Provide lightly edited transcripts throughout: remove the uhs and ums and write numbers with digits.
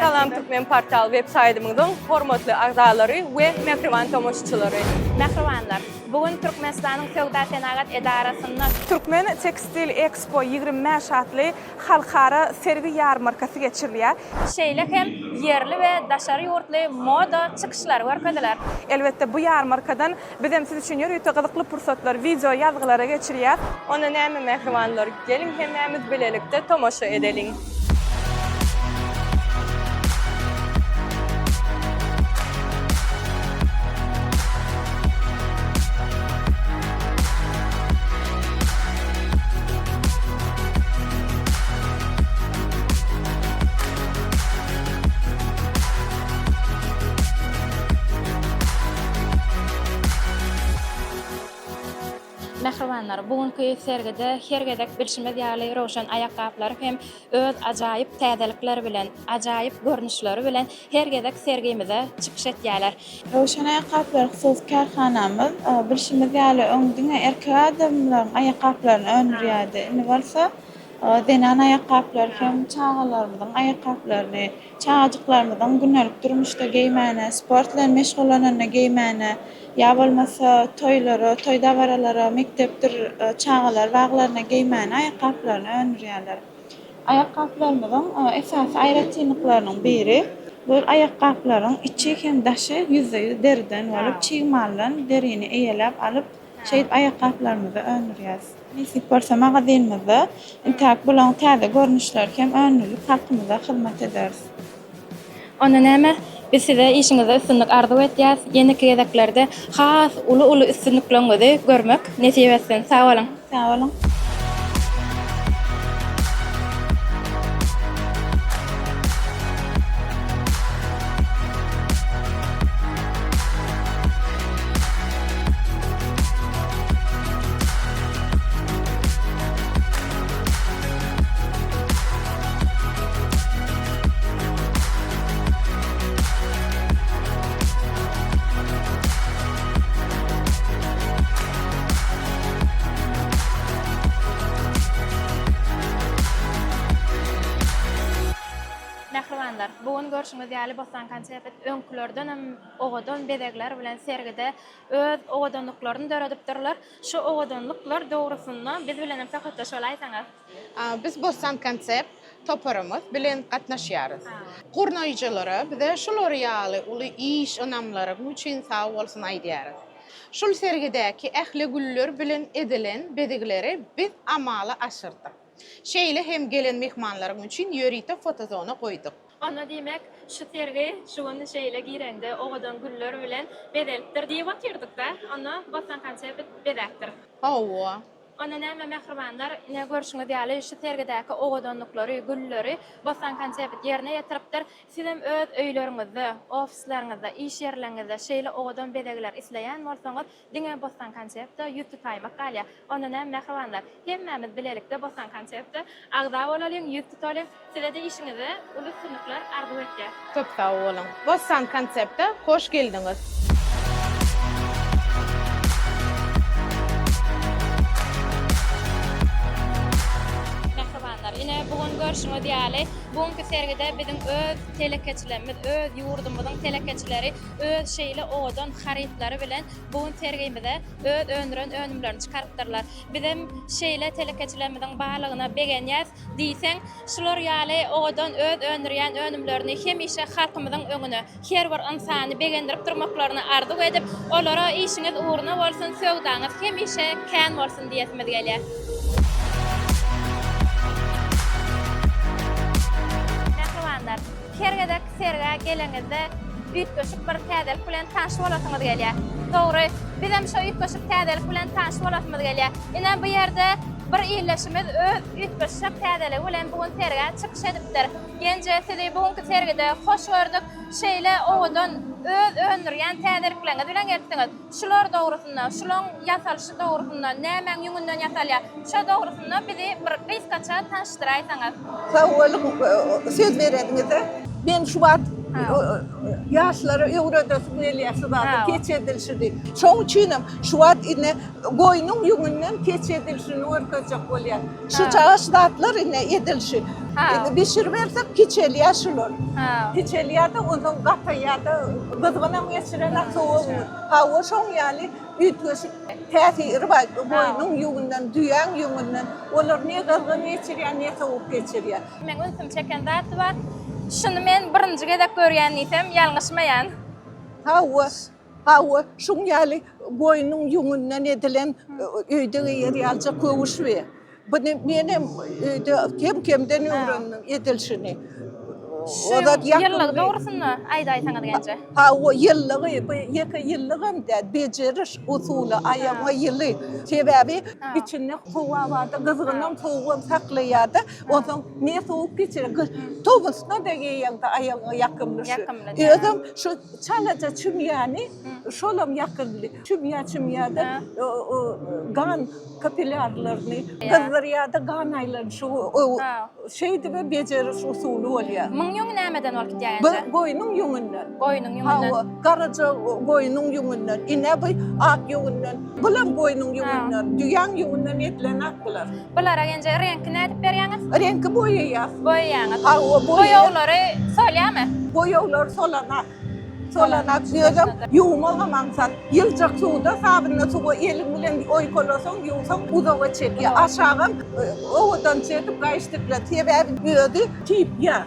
Salam Türkmen portal web saytymyzyň hormatly agzalary we mehriban tomoşçylary. Mehribanlar, bugün Türkmenistanyň Sowgat Senagat Edarasynyň Türkmen Tekstil Expo 25 adly halkara sergi ýarmarkasy geçirilýär. şeýle hem yerli we daşary ýurtly moda çykyşlary görkezdiler. Elbetde bu ýarmarkadan bizem siz üçin ýöne gyzykly pursatlar, video ýazgylara geçirýär. Ona näme mehribanlar, gelin hemmemiz bilelikde tomoşa edelim. Mehribanlar, bugünkü sergide hergedek bilşime ýaly roşan ayakkablar hem öz ajaýyp täzelikleri bilen, ajaýyp görnüşleri bilen hergedek sergimize çykyş etýärler. Roşan ayakkablar husus karhanamız bilşimiz ýaly öňdüňe erkek adamlaryň ayakkablaryny öňürýärdi. Indi bolsa denan ayakkablar hem çağalarymyzyň ayakkablaryny, çağajyklarymyzyň günnelik durmuşda giymäne, sport bilen meşgullanana giymäne, ýa bolmasa toýlara, toý dawaralara, mektepdir çağalar waglaryna giymäne ayakkablaryny öňürýärler. Ayakkablarymyzyň esas aýratynlyklarynyň biri bu ayakkablaryň içi hem daşy %100 deriden bolup çiğmallan derini eýelep alyp şeýip ayakkablarymyzy öňürýäris. Nisip bolsa magazinimizde intak bolan täze görnüşler hem öňürlük halkymyza hyzmat ederiz. Ona näme? Biz size işiňizde üstünlik arzu etýäs. Ýeni gezeklerde has uly üstünliklerini görmek nesip etsin. Sag bolun. Sag bolun. Mehribanlar, bugün görüşüňiz ýaly bosan konsepet öňkülerden hem ogadan bedegler bilen sergide öz ogadanlyklaryny döredipdirler. Şu ogadanlyklar dogrusynda biz bilen hem sahatdaş bolaýsaňyz. Biz Bosan konsept toparymyz bilen gatnaşýarys. Gurnaýjylary bize şular ýaly uly iş önamlary üçin sag bolsun aýdýarys. Şol sergidäki ähli güller bilen edilen bedegleri biz amala aşyrdyk. Şeýle hem gelen mehmanlaryň üçin ýörite fotozona goýduk. Ona diýmek, şu sergi şuň şeýle girende ogadan güller bilen bedelipdir diýip atyrdyk-da. Ona bosan konsepet bedekdir. Hawa. Ona näme mehribanlar, ine görüşüňiz ýaly şu sergidäki ogadanlyklary, gülleri bosan konsepet ýerine ýetiripdir. Siz hem öz öýleriňizde, ofislaryňyzda, iş ýerleriňizde şeýle ogadan bedegler isleýän bolsaňyz, diňe bosan konseptde ýüzde taýmak galýa. Ona näme mehribanlar, hemmemiz bilelikde bosan konseptde agza bolalym, ýüzde tolyň, sizde işiňizde uly sunuklar arzu etýär. Çok sag bolun. Bosan konsepte hoş geldiňiz. Ine bugün görüşüňiz ýaly bugünkü sergide biziň öz telekeçilerimiz, öz ýurdumyzyň telekeçileri öz şeýle ogadan harytlary bilen bugün sergimize öz önümlerini çykarypdyrlar. Bizim şeýle telekeçilerimiziň baglygyna begenýäs diýseň, şular ýaly ogadan öz önürýän önümlerini hemişe halkymyzyň öňüne her bir insany begendirip durmaklaryny arzu edip, olara işiňiz uğruna bolsun, söwdaňyz hemişe kän bolsun diýesimiz gelýär. Hergedek serga gelengizde üýtgeşik bir täzelik bilen taşyp bolasyňyz gelýär. Dogry, biz hem şu üýtgeşik täzelik bilen taşyp bolasyňyz gelýär. Ine bu ýerde bir ýerleşimiz öz üýtgeşik täzelik bilen bugün serga çykyş edipdir. Gençe sizi bugünkü sergide hoş gördük. Şeýle ogadan öz önürýän täzeliklerini bilen geldiňiz. Şular dogrusynda, şularyň ýasalyşy dogrusynda, nämeň ýüňünden ýasalýar? Şo dogrusynda bizi bir gysgaça tanışdyraýsaňyz. Sağ olun, söz verediňizde. Ben Şubat yaşları öwredesi belýäsi Ha. zat keçedilşidi. Şoň üçinem şu wagt ine goýnyň ýüngünden keçedilşini örkezjek bolýar. Şu çağaş zatlar ine edilşi. Ha. Bişirbersek keçelýär. Ha. Keçelýärde ondan gataýarda gızgynan geçiren soğuk. Hawa şoň ýaly ütgeşik täsiri bar. Goýnyň ýüngünden, düýän ýüngünden olar ne gızgyn geçirýär, ne soğuk geçirýär. Men ünsüm çeken zat var. Şunu men birinji gedek görýän isem ýalňyşmaýan. Hawa şoň ýaly goýnyň ýüngünden edilen öýde ýerýälçe köwüşwe. Bunu menem kim-kimden öwrendim edilşini. Yıllık doğrusunlu ayda aytaňyz gence. O yıllığı, bu 2 yıllıgam da beceriş usulü ayağa yılı. Sebebi içinde hava vardı, kızgınım soğuğum saklayadı. Ondan ne soğuk geçirir. Tobusuna da giyende ayağa yakınlışı. Özüm şu çalaca çümyani, şolam yakınlı. Çümyada gan kapilarlarını, kızdırıyada gan aylarını şu şeydi ve beceriş usulü oluyor. Müň nämeden ol gitýär? Goýnyň ýüngünden. Goýnyň ýüngünden. Hawa, garaja goýnyň ýüngünden. Ine bu ak ýüngünden. Bulan goýnyň ýüngünden. Düýän ýüngünden etlen aklar. Bulara gence renkini nädip berýäňiz? Renki boýaýar. Boýaňyz. Hawa, Boýaglary solýarmy? boýaglar solanak. Solanak diýerim. Ýuwmaga maksat. Ýyljak suwda sabunla suwa eliň bilen oýkolasaň, ýuwsaň uzaga çekýär. Aşagam owadan çekip gaýşdyklar. Sebebi ýödi tip ýa.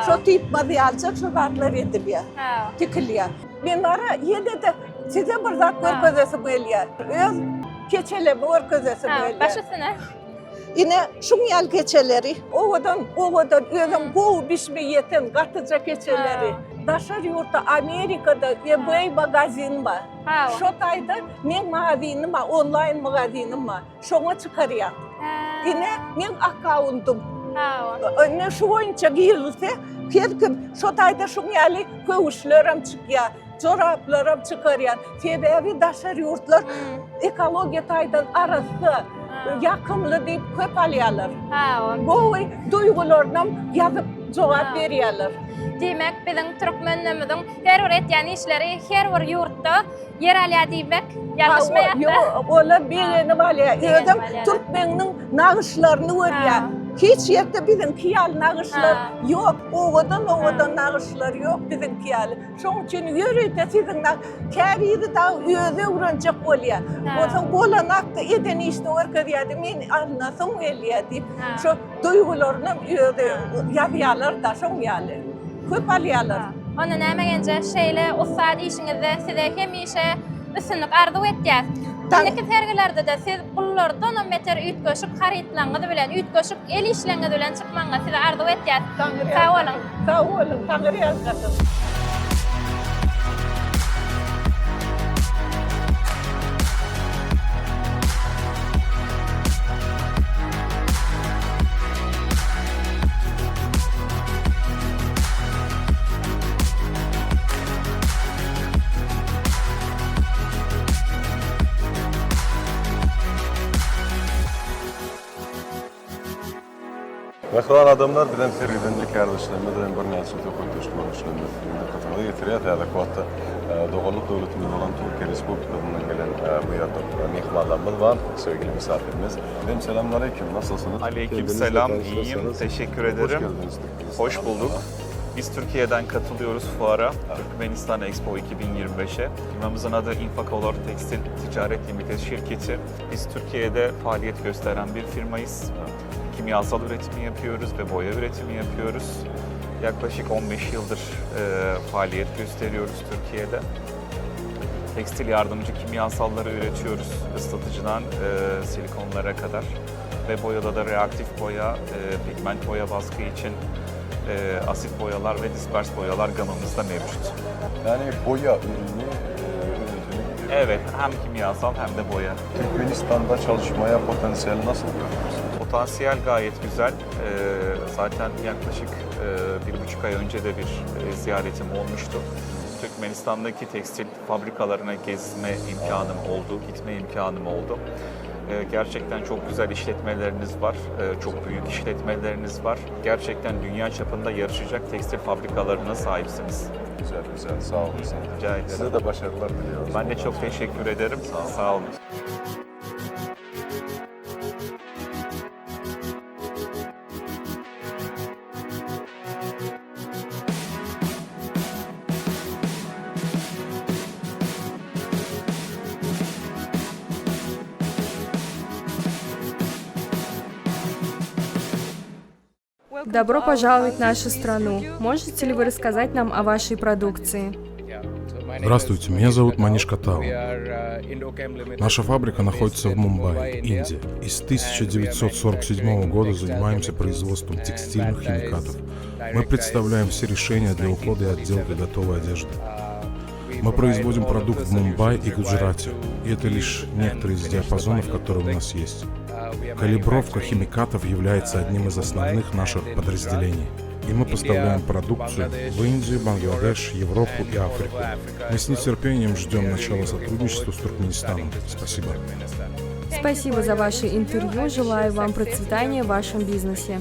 Şo tip materialçak şu zatlar edilýär. Tikilýär. Men ara ýedede size bir zat görkezesi bolýar. Öz keçelemi görkezesi bolýar. Başysyna. Ine şuň ýal keçeleri, owadan özüm gowy bişme ýeten gatyja keçeleri. Daşar ýurtda Amerikada eBay magazin bar. Şo taýda men magazinim bar, online magazinim bar. Şoňa çykarýar. Ine men accountum. Ne şu boýunça girilse, herkim şo taýda şuň ýaly köwüşlerim çykýar. Joraplaram çykarýar. Sebebi daşar ýurtlar ekologiýa taýdan arasy yakımlı deyip köp alýarlar. Gowy duýgularynam ýazyp jogap berýärler. Demek bizim Türkmenlerimiziň her bir etýän işleri her bir ýurtda yer alýar diýmek ýalňyşmaýar. Ýok, olar beýleni balýar. Özüm türkmeniň nagyşlaryny görýär. Hiç ýerde bizim kiyal nagyşlar ýok. Owadan nagyşlar ýok bizim kiyal. Şoň üçin ýörüde sizin käriri da özü öwrenjek bolýar. Oňa bolanakda eden işni görkezýärdi. Men anlasam gelýär diýip şo duýgularyny ýazýarlar da şoň ýaly. Köp alýarlar. Ona näme gence şeýle ussat işiňizde size hemişe üstünlük arzu etýär. Näki sergilerde de siz bullardan meter ütgeşik haritlaňyz bilen, ütgeşik el işleňiz bilen çykmaňyz size arzu etýär. Sag bolun. Sag bolun. Taňry ýazgasyn. Mehriban adamlar bilen sergilendik kardeşlerimizden bir näçe toplantı görüşlerinde katıldı. Yetirýär hali wagtda Dogallyk döwletimiz bolan Türkiýe Respublikasynyň gelen bu ýerde mehmanlarymız var, sevgili misafirimiz. Selamünaleyküm, nasılsınız? Aleykümselam, iyiyim, teşekkür ederim. Hoş bulduk. Biz Türkiye'den katılıyoruz fuara, Türkmenistan Expo 2025'e. Firmamızın adı Infacolor Tekstil Ticaret Limited şirketi. Biz Türkiye'de faaliyet gösteren bir firmayız. Kimyasal üretimi yapıyoruz ve boya üretimi yapıyoruz. Yaklaşık 15 yıldır faaliyet gösteriyoruz Türkiye'de. Tekstil yardımcı kimyasalları üretiyoruz, ıslatıcıdan silikonlara kadar. Ve boyada da reaktif boya, pigment boya baskı için asit boyalar ve dispers boyalar gamımızda mevcut. Yani boya ürünü üretimini Evet, hem kimyasal hem de boya. Türkmenistan'da çalışmaya potansiyel nasıl görüyorsunuz? Potansiyel gayet güzel. Zaten yaklaşık 1,5 ay önce de bir ziyaretim olmuştu. Türkmenistan'daki tekstil fabrikalarına gezme imkanım oldu, gitme imkanım oldu. Gerçekten çok güzel işletmeleriniz var, çok büyük işletmeleriniz var. Gerçekten dünya çapında yarışacak tekstil fabrikalarına sahipsiniz. Güzel güzel sağ olasın. Rica ederim. Size de başarılar diliyoruz. Ben de çok teşekkür ederim. Sağ olun. Добро пожаловать в нашу страну. Можете ли вы рассказать нам о вашей продукции? Здравствуйте, меня зовут Маниш Катау. Наша фабрика находится в Мумбаи, Индия. И с 1947 года занимаемся производством текстильных химикатов. Мы представляем все решения для ухода и отделки готовой одежды. Мы производим продукт в Мумбаи и Гуджарате, и это лишь некоторые из диапазонов, которые у нас есть. Калибровка химикатов является одним из основных наших подразделений. И мы поставляем продукцию в Индию, Бангладеш, Европу и Африку. Мы с нетерпением ждем начала сотрудничества с Туркменистаном. Спасибо. Спасибо за ваше интервью. Желаю вам процветания в вашем бизнесе.